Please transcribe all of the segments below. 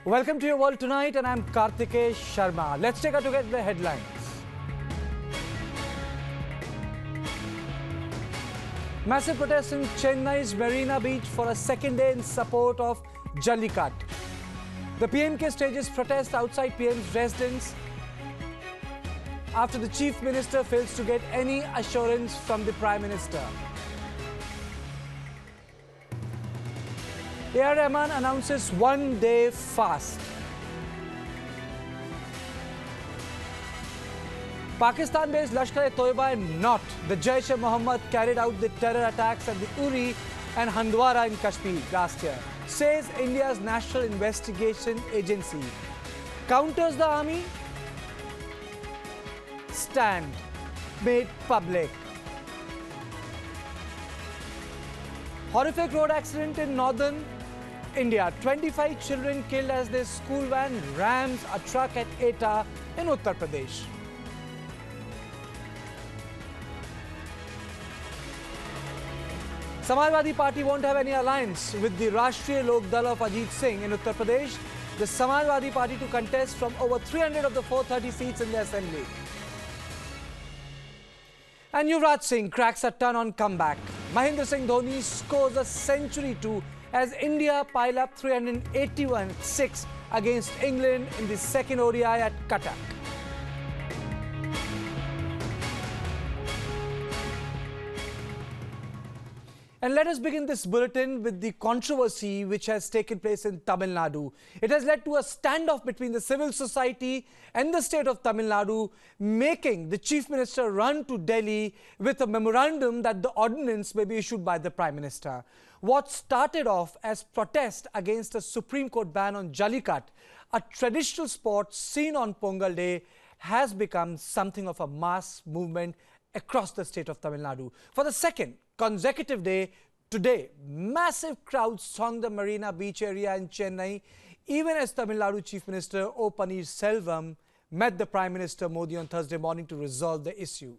Welcome to your world tonight, and I'm Kartikesh Sharma. Let's take a look at the headlines. Massive protests in Chennai's Marina beach for a second day in support of Jallikattu. The PMK stages protest outside PM's residence after the Chief Minister fails to get any assurance from the Prime Minister. A.R. Rahman announces one-day fast. Pakistan-based Lashkar-e-Toiba and not the Jaish-e-Mohammed carried out the terror attacks at the Uri and Handwara in Kashmir last year, says India's National Investigation Agency. Counters the army? Stand made public. Horrific road accident in northern India. 25 children killed as their school van rams a truck at Etah in Uttar Pradesh. Samajwadi Party won't have any alliance with the Rashtriya Lok Dal of Ajit Singh in Uttar Pradesh. The Samajwadi Party to contest from over 300 of the 430 seats in the assembly. And Yuvraj Singh cracks a ton on comeback. Mahendra Singh Dhoni scores a century too as India pile up 381-6 against England in the second ODI at Cuttack. And let us begin this bulletin with the controversy which has taken place in Tamil Nadu. It has led to a standoff between the civil society and the state of Tamil Nadu, making the Chief Minister run to Delhi with a memorandum that the ordinance may be issued by the Prime Minister. What started off as protest against a Supreme Court ban on Jallikattu, a traditional sport seen on Pongal Day, has become something of a mass movement across the state of Tamil Nadu. For the second consecutive day, today, massive crowds thronged the Marina beach area in Chennai, even as Tamil Nadu Chief Minister Panneerselvam met the Prime Minister Modi on Thursday morning to resolve the issue.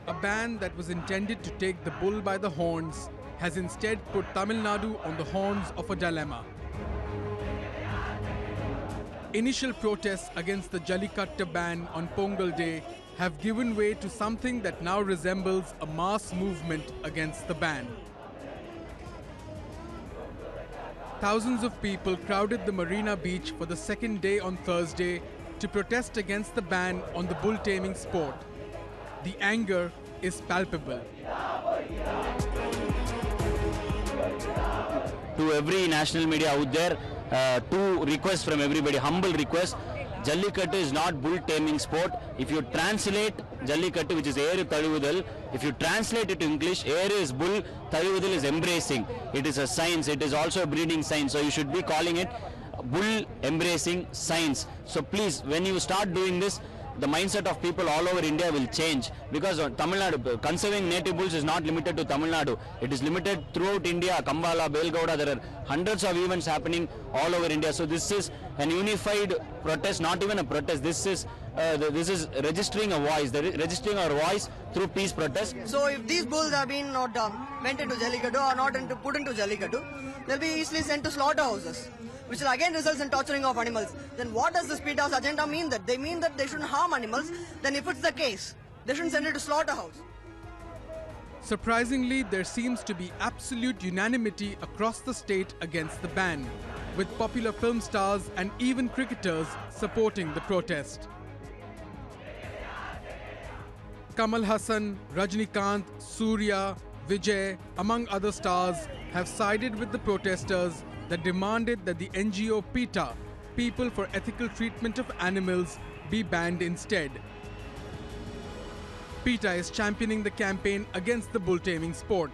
A ban that was intended to take the bull by the horns has instead put Tamil Nadu on the horns of a dilemma. Initial protests against the Jallikattu ban on Pongal Day have given way to something that now resembles a mass movement against the ban. Thousands of people crowded the Marina beach for the second day on Thursday to protest against the ban on the bull taming sport. The anger is palpable. To every national media out there, two requests from everybody, humble request. Jallikattu is not bull taming sport. If you translate Jallikattu, which is Eru Thaluvudal, if you translate it to English, Eru is bull, Thaluvudal is embracing. It is a science, it is also a breeding science. So you should be calling it bull embracing science. So please, when you start doing this, the mindset of people all over India will change, because Tamil Nadu, conserving native bulls is not limited to Tamil Nadu. It is limited throughout India, Kambala, Belgauda. There are hundreds of events happening all over India. So this is an unified protest, not even a protest. This is registering a voice, registering our voice through peace protest. So if these bulls have been not went into Jallikattu or not put into Jallikattu, they'll be easily sent to slaughterhouses, which will again result in torturing of animals. Then what does the Speed House agenda mean? That they mean that they shouldn't harm animals. Then if it's the case, they shouldn't send it to slaughterhouse. Surprisingly, there seems to be absolute unanimity across the state against the ban, with popular film stars and even cricketers supporting the protest. Kamal Hassan, Rajnikant, Surya, Vijay, among other stars, have sided with the protesters that demanded that the NGO PETA, People for Ethical Treatment of Animals, be banned instead. PETA is championing the campaign against the bull taming sport.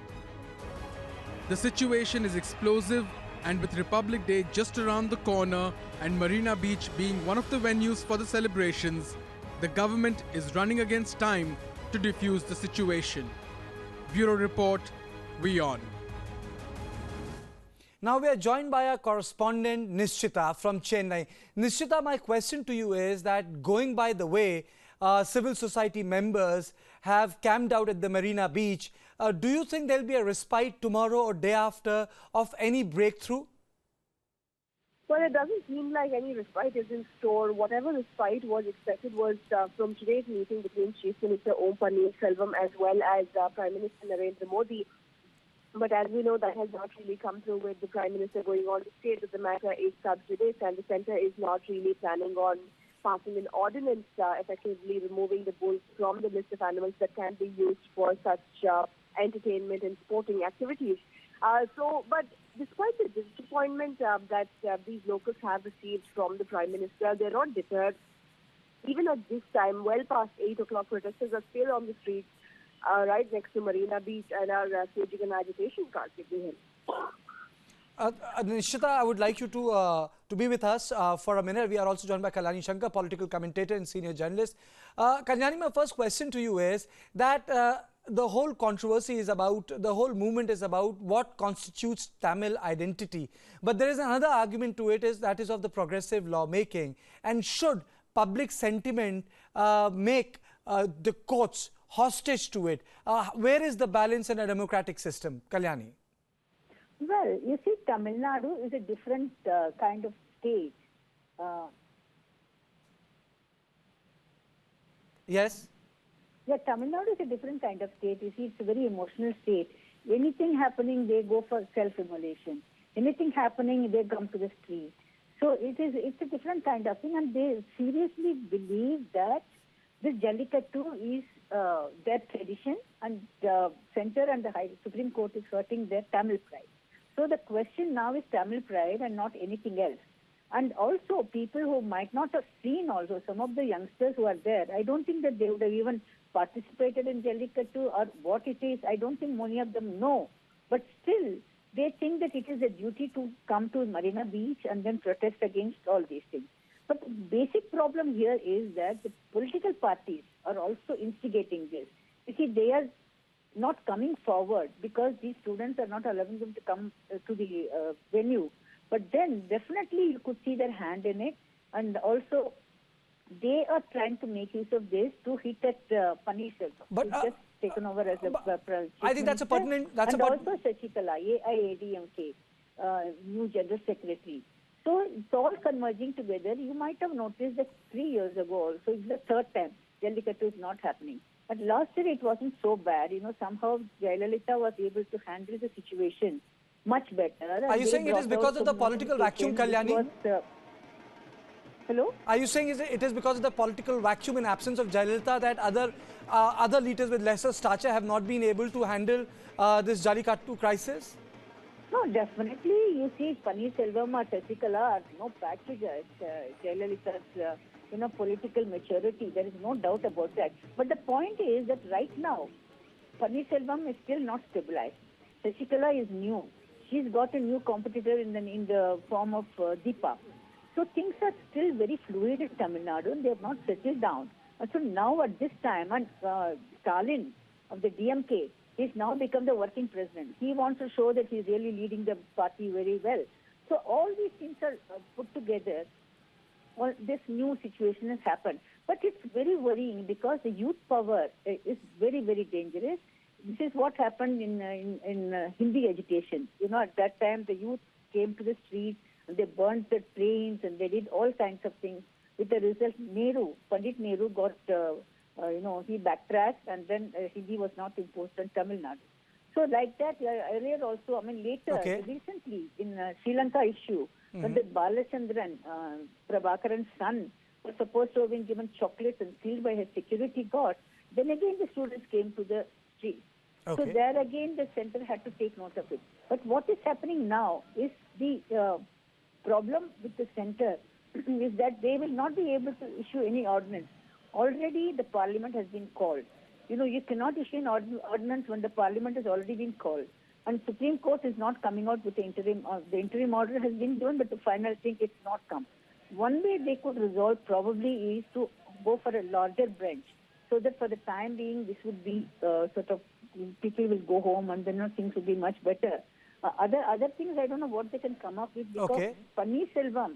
The situation is explosive, and with Republic Day just around the corner and Marina Beach being one of the venues for the celebrations, the government is running against time to defuse the situation. Bureau Report, WION. Now we are joined by our correspondent Nishchita from Chennai. Nishchita, my question to you is that, going by the way civil society members have camped out at the Marina Beach, Do you think there'll be a respite tomorrow or day after of any breakthrough? Well, it doesn't seem like any respite is in store. Whatever respite was expected was from today's meeting between Chief Minister Om Panneerselvam as well as Prime Minister Narendra Modi. But as we know, that has not really come through, with the Prime Minister going on to state that the matter is sub judice and the centre is not really planning on passing an ordinance effectively removing the bulls from the list of animals that can be used for such entertainment and sporting activities. But despite the disappointment that these locals have received from the Prime Minister, they're not deterred. Even at this time, well past 8 o'clock, protesters are still on the streets right next to Marina Beach and are staging an agitation Karthik. Nishita, I would like you to be with us for a minute. We are also joined by Kalyani Shankar, political commentator and senior journalist. Kalyani, my first question to you is that the whole controversy is about, the whole movement is about what constitutes Tamil identity. But there is another argument to it, that is of the progressive lawmaking. And should public sentiment make the courts hostage to it? Where is the balance in a democratic system? Kalyani. Well, you see, Tamil Nadu is a different kind of state. Yes? Yeah, Tamil Nadu is a different kind of state. You see, it's a very emotional state. Anything happening, they go for self-immolation. Anything happening, they come to the street. So it's a different kind of thing, and they seriously believe that this Jallikattu is their tradition, and the center and the Supreme Court is hurting their Tamil pride. So the question now is Tamil pride and not anything else. And also people who might not have seen, also some of the youngsters who are there, I don't think that they would have even participated in Jallikattu or what it is. I don't think many of them know. But still, they think that it is a duty to come to Marina Beach and then protest against all these things. But the basic problem here is that the political parties are also instigating this. You see, they are not coming forward because these students are not allowing them to come to the venue. But then definitely you could see their hand in it. And also they are trying to make use of this to hit at Panneerselvam. But just taken over as a I think that's a pertinent... and also Shashikala, AIADMK, new General Secretary. So it's all converging together. You might have noticed that 3 years ago also, it's the third time Jallikattu is not happening. But last year it wasn't so bad. You know, somehow Jayalalitha was able to handle the situation much better. Are you saying it is because of the political vacuum, Kalyani? Hello? Are you saying it is because of the political vacuum in absence of Jayalalitha that other leaders with lesser stature have not been able to handle this Jallikattu crisis? No, definitely. You see, Panneerselvam or Shashikala are no patch to Jayalalitha's political maturity. There is no doubt about that. But the point is that right now, Panneerselvam is still not stabilized. Shashikala is new. She's got a new competitor in the form of Deepa. So things are still very fluid in Tamil Nadu and they have not settled down. And so now at this time, and Stalin of the DMK is now become the working president. He wants to show that he's really leading the party very well. So all these things are put together. Well, this new situation has happened. But it's very worrying because the youth power is very, very dangerous. This is what happened in Hindi education. You know, at that time, the youth came to the streets and they burnt the trains and they did all kinds of things. With the result, Pandit Nehru got, he backtracked and then Hindi was not imposed on Tamil Nadu. So like that, earlier also, later, recently in Sri Lanka issue, when the Balachandran, Prabhakaran's son, was supposed to have been given chocolates and sealed by his security guard, then again the students came to the street. So there again the center had to take note of it. But what is happening now is the problem with the center is that they will not be able to issue any ordinance. Already the parliament has been called. You know, you cannot issue an ordinance when the parliament has already been called. And Supreme Court is not coming out with the interim. The interim order has been given, but the final thing it's not come. One way they could resolve probably is to go for a larger bench, so that for the time being this would be people will go home and then things will be much better. Other things I don't know what they can come up with because Panneerselvam,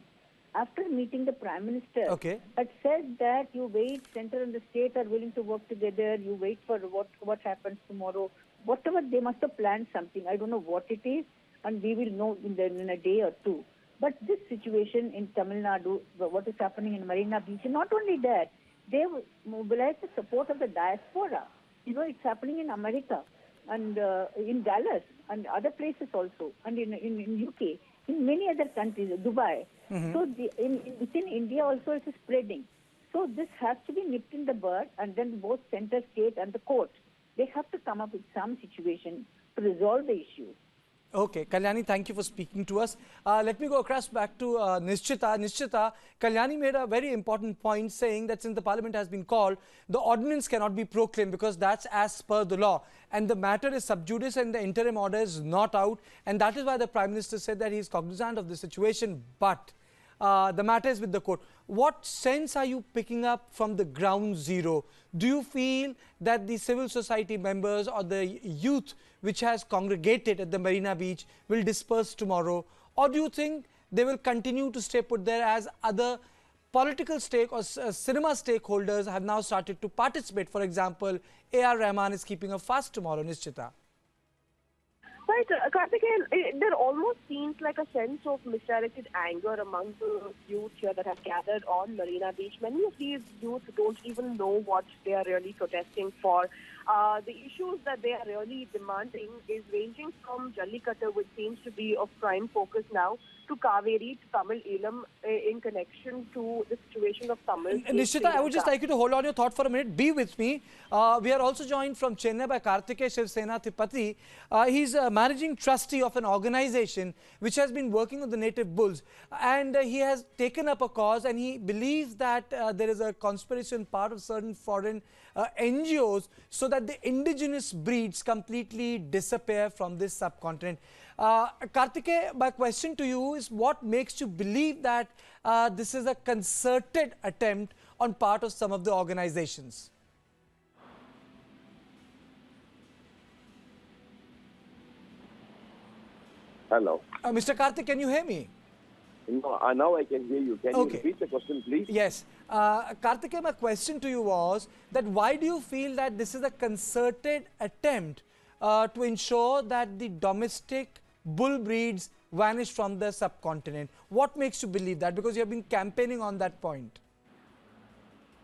after meeting the Prime Minister, had said that you wait, center and the state are willing to work together, you wait for what happens tomorrow. whatever, they must have planned something. I don't know what it is, and we will know in a day or two. But this situation in Tamil Nadu, what is happening in Marina Beach, and not only that, they mobilized the support of the diaspora. You know, it's happening in America and in Dallas and other places also, and in UK, in many other countries, Dubai. So within India also it is spreading. So this has to be nipped in the bud, and then both center, state and the court, they have to come up with some situation to resolve the issue. Okay, Kalyani, thank you for speaking to us. Let me go across back to Nishchita. Nishchita, Kalyani made a very important point saying that since the parliament has been called, the ordinance cannot be proclaimed because that's as per the law. And the matter is sub judice and the interim order is not out. And that is why the Prime Minister said that he is cognizant of the situation. But the matter is with the court. What sense are you picking up from the ground zero? Do you feel that the civil society members or the youth which has congregated at the Marina Beach will disperse tomorrow? Or do you think they will continue to stay put there as other political stake or cinema stakeholders have now started to participate? For example, A.R. Rahman is keeping a fast tomorrow, Nishchita. Right, Karthikeyan, there almost seems like a sense of misdirected anger among the youth here that have gathered on Marina Beach. Many of these youth don't even know what they are really protesting for. The issues that they are really demanding is ranging from Jallikattu, which seems to be of prime focus now, to Kaveri, to Tamil Elam, in connection to the situation of Tamil. Nishchita, I would just like you to hold on your thought for a minute. Be with me. We are also joined from Chennai by Karthikeyan Shivsena-Thipati. He's a managing trustee of an organization which has been working on the native bulls. And he has taken up a cause, and he believes that there is a conspiracy on part of certain foreign NGOs so that the indigenous breeds completely disappear from this subcontinent. Karthikeyan, my question to you is, what makes you believe that this is a concerted attempt on part of some of the organizations? Hello. Mr. Karthik, can you hear me? No, now I can hear you. Can you repeat the question, please? Yes. Karthikeyan, my question to you was that why do you feel that this is a concerted attempt to ensure that the domestic bull breeds vanish from the subcontinent? What makes you believe that? Because you have been campaigning on that point.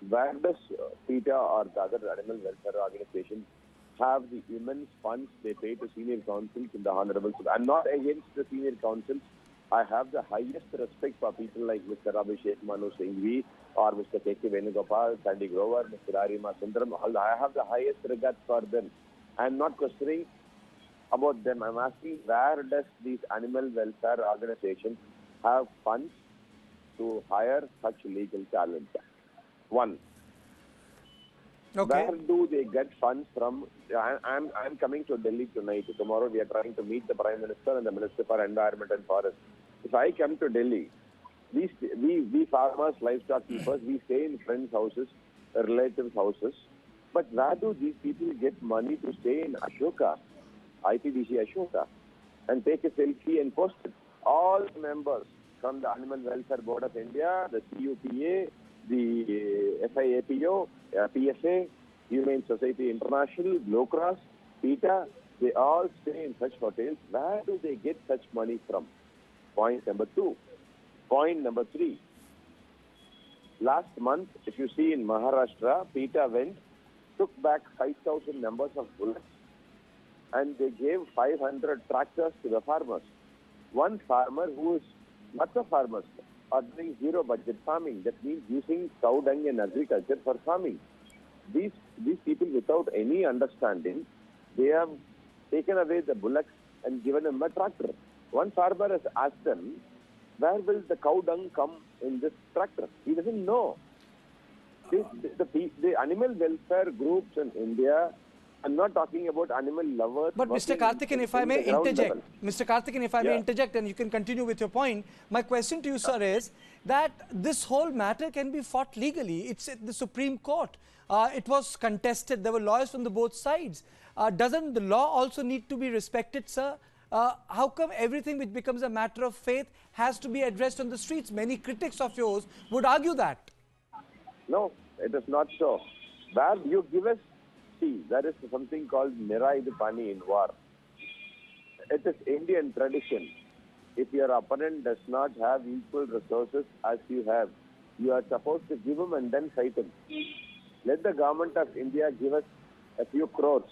Where does PETA or the other animal welfare organizations have the immense funds they pay to senior councils in the Honorable? I'm not against the senior councils. I have the highest respect for people like Mr. Abhishek Manu Singhvi or Mr. K.K. Venugopal, Sandy Grover, Mr. Arima Sundaram. I have the highest regard for them. I'm not questioning about them. I'm asking, where does these animal welfare organizations have funds to hire such legal talent? One. Okay. Where do they get funds from? I'm coming to Delhi tonight. Tomorrow we are trying to meet the Prime Minister and the Minister for Environment and Forest. If I come to Delhi, we farmers, livestock keepers, we stay in friends' houses, relatives' houses. But where do these people get money to stay in Ashoka, ITDC Ashoka, and take a selfie and post it? All members from the Animal Welfare Board of India, the CUPA, the FIAPO, PSA, Humane Society International, Blue Cross, PETA, they all stay in such hotels. Where do they get such money from? Point number two. Point number three. Last month, if you see in Maharashtra, PETA went, took back 5,000 numbers of bullets, and they gave 500 tractors to the farmers. One farmer who is not a farmer are doing zero budget farming. That means using cow dung and agriculture for farming. These people, without any understanding, they have taken away the bullocks and given them a tractor. One farmer has asked them, where will the cow dung come in this tractor? He doesn't know. The animal welfare groups in India, I'm not talking about animal lovers. But Mr. Karthikeyan, if I may interject, Mr. Karthikeyan, if I may interject, and you can continue with your point, my question to you, sir, is that this whole matter can be fought legally. It's at the Supreme Court. It was contested. There were lawyers from the both sides. Doesn't the law also need to be respected, sir? How come everything which becomes a matter of faith has to be addressed on the streets? Many critics of yours would argue that. No, it is not so. Where you give us See, there is something called Niraid Pani in war. It is Indian tradition. If your opponent does not have equal resources as you have, you are supposed to give him and then fight him. Let the government of India give us a few crores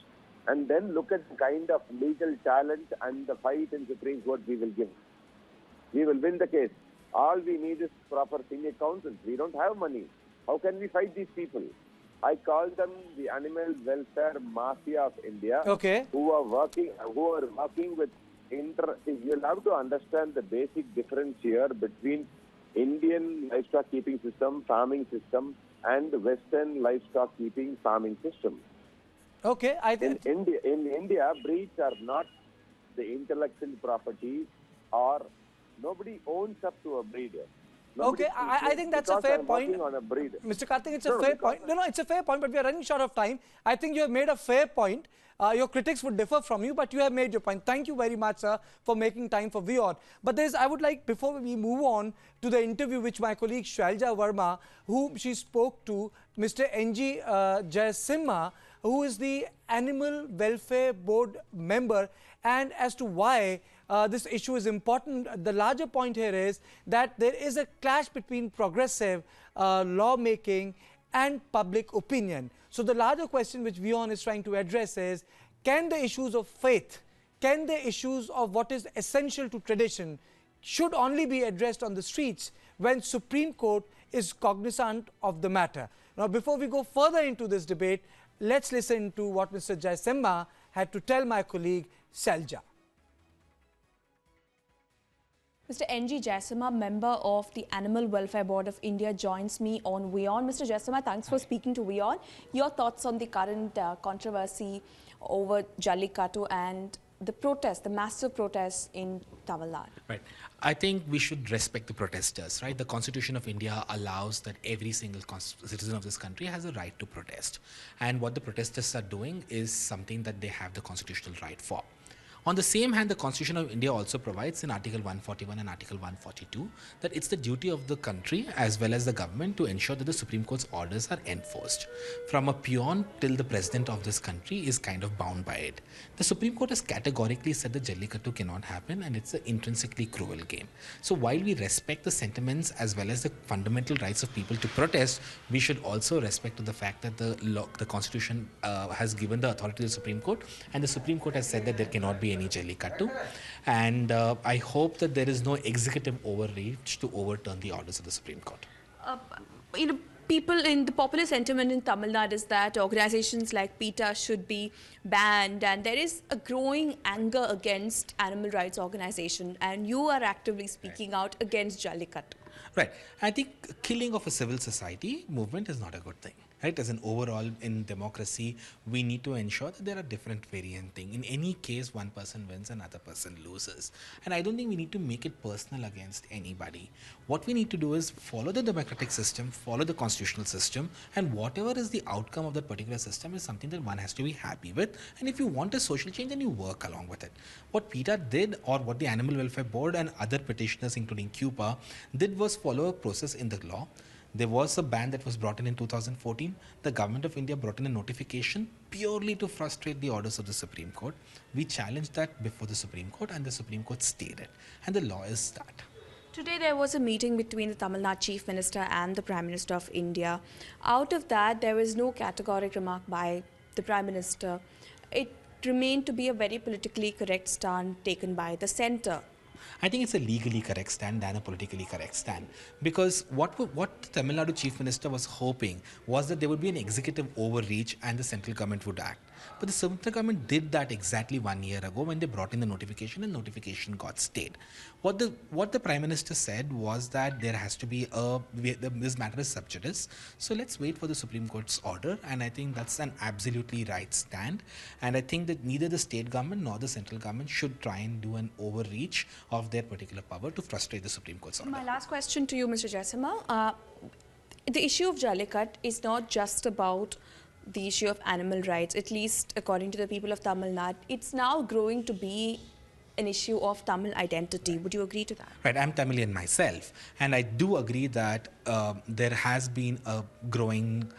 and then look at the kind of legal challenge and the fight in Supreme Court we will give. We will win the case. All we need is proper senior counsel. We don't have money. How can we fight these people? I call them the animal welfare mafia of India. Okay. Who are working with you'll have to understand the basic difference here between Indian livestock keeping system, farming system, and Western livestock keeping farming system. Okay, in India, breeds are not the intellectual property, or nobody owns up to a breed. Okay, I think that's a fair point. Mr. Karthik, it's a fair point. No, it's a fair point, but we are running short of time. I think you have made a fair point. Your critics would differ from you, but you have made your point. Thank you very much, sir, for making time for WION. But I would like, before we move on to the interview which my colleague Shailja Verma, whom she spoke to, Mr. N.G. Jayasimha, who is the Animal Welfare Board member, and as to why this issue is important. The larger point here is that there is a clash between progressive lawmaking and public opinion. So the larger question which WION is trying to address is, can the issues of faith, can the issues of what is essential to tradition should only be addressed on the streets when Supreme Court is cognizant of the matter? Now, before we go further into this debate, let's listen to what Mr. Jayasimha had to tell my colleague Shailja. Mr. N.G. Jayasimha, member of the Animal Welfare Board of India, joins me on WION. Mr. Jayasimha, thanks for speaking to WION. Your thoughts on the current controversy over Jallikattu and the protest, the massive protests in Tamil Nadu? Right. I think we should respect the protesters, right? The Constitution of India allows that every single citizen of this country has a right to protest. And what the protesters are doing is something that they have the constitutional right for. On the same hand, the Constitution of India also provides in Article 141 and Article 142 that it's the duty of the country as well as the government to ensure that the Supreme Court's orders are enforced. From a peon till the president of this country is kind of bound by it. The Supreme Court has categorically said that Jallikattu cannot happen and it's an intrinsically cruel game. So while we respect the sentiments as well as the fundamental rights of people to protest, we should also respect the fact that the Constitution has given the authority to the Supreme Court, and the Supreme Court has said that there cannot be any Jallikattu, and I hope that there is no executive overreach to overturn the orders of the Supreme Court. People in the popular sentiment in Tamil Nadu is that organizations like PETA should be banned, and there is a growing anger against animal rights organizations, and you are actively speaking out against Jallikattu. Right. I think killing of a civil society movement is not a good thing. Right? As an overall in democracy, we need to ensure that there are different variant things. In any case, one person wins, another person loses. And I don't think we need to make it personal against anybody. What we need to do is follow the democratic system, follow the constitutional system, and whatever is the outcome of that particular system is something that one has to be happy with. And if you want a social change, then you work along with it. What PETA did, or what the Animal Welfare Board and other petitioners, including CUPA, did was follow a process in the law. There was a ban that was brought in 2014. The government of India brought in a notification purely to frustrate the orders of the Supreme Court. We challenged that before the Supreme Court, and the Supreme Court stayed it. And the law is that. Today there was a meeting between the Tamil Nadu Chief Minister and the Prime Minister of India. Out of that, there was no categorical remark by the Prime Minister. It remained to be a very politically correct stand taken by the centre. I think it's a legally correct stand than a politically correct stand, because what the Tamil Nadu Chief Minister was hoping was that there would be an executive overreach and the central government would act. But the central government did that exactly 1 year ago when they brought in the notification, and notification got stayed. What the Prime Minister said was that there has to be this matter is sub judice. So let's wait for the Supreme Court's order, and I think that's an absolutely right stand. And I think that neither the state government nor the central government should try and do an overreach of their particular power to frustrate the Supreme Court's order. My last question to you, Mr. Jayasimha. The issue of Jallikattu is not just about the issue of animal rights, at least according to the people of Tamil Nadu. It's now growing to be an issue of Tamil identity. Would you agree to that? Right, I'm Tamilian myself, and I do agree that there has been a growing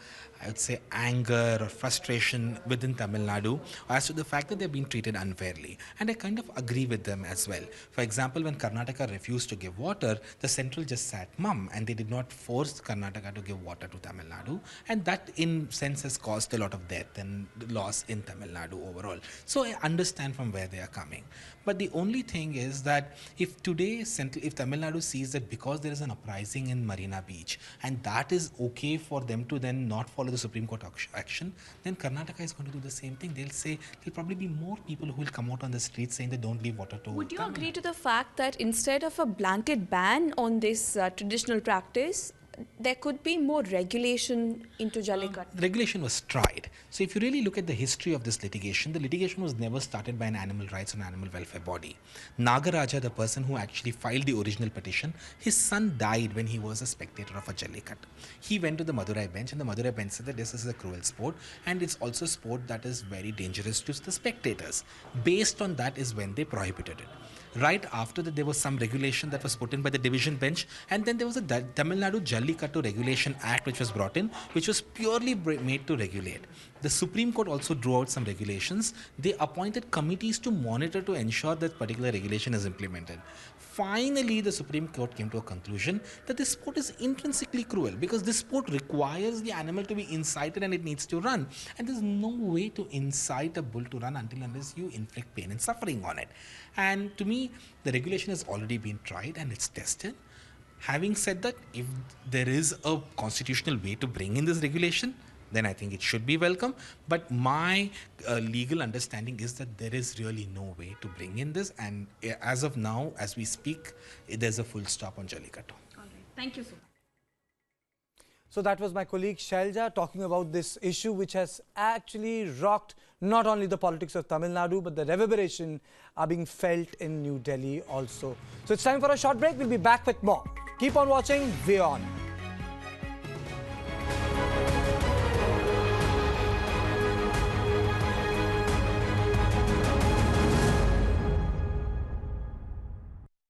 I would say, anger or frustration within Tamil Nadu as to the fact that they're being treated unfairly. And I kind of agree with them as well. For example, when Karnataka refused to give water, the central just sat mum and they did not force Karnataka to give water to Tamil Nadu. And that, in sense, has caused a lot of death and loss in Tamil Nadu overall. So I understand from where they are coming. But the only thing is that if today, if Tamil Nadu sees that because there is an uprising in Marina Beach, and that is okay for them to then not follow the Supreme Court action, then Karnataka is going to do the same thing. They'll say there'll probably be more people who will come out on the streets saying they don't leave water to Would you Tamil agree Nadu. to the fact that instead of a blanket ban on this traditional practice, there could be more regulation into Jallikattu? Regulation was tried. So if you really look at the history of this litigation, the litigation was never started by an animal rights or animal welfare body. Nagaraja, the person who actually filed the original petition, his son died when he was a spectator of a Jallikattu. He went to the Madurai bench and the Madurai bench said that this is a cruel sport and it's also a sport that is very dangerous to the spectators. Based on that is when they prohibited it. Right after that, there was some regulation that was put in by the division bench, and then there was a Tamil Nadu Jallikattu Regulation Act which was brought in, which was purely made to regulate. The Supreme Court also drew out some regulations. They appointed committees to monitor to ensure that particular regulation is implemented. Finally, the Supreme Court came to a conclusion that this sport is intrinsically cruel because this sport requires the animal to be incited and it needs to run. And there's no way to incite a bull to run until unless you inflict pain and suffering on it. And to me, the regulation has already been tried and it's tested. Having said that, if there is a constitutional way to bring in this regulation, then I think it should be welcome. But my legal understanding is that there is really no way to bring in this. And as of now, as we speak, there's a full stop on Jallikattu. All right. Thank you so much. So that was my colleague Shailja talking about this issue which has actually rocked not only the politics of Tamil Nadu, but the reverberation are being felt in New Delhi also. So it's time for a short break. We'll be back with more. Keep on watching WION.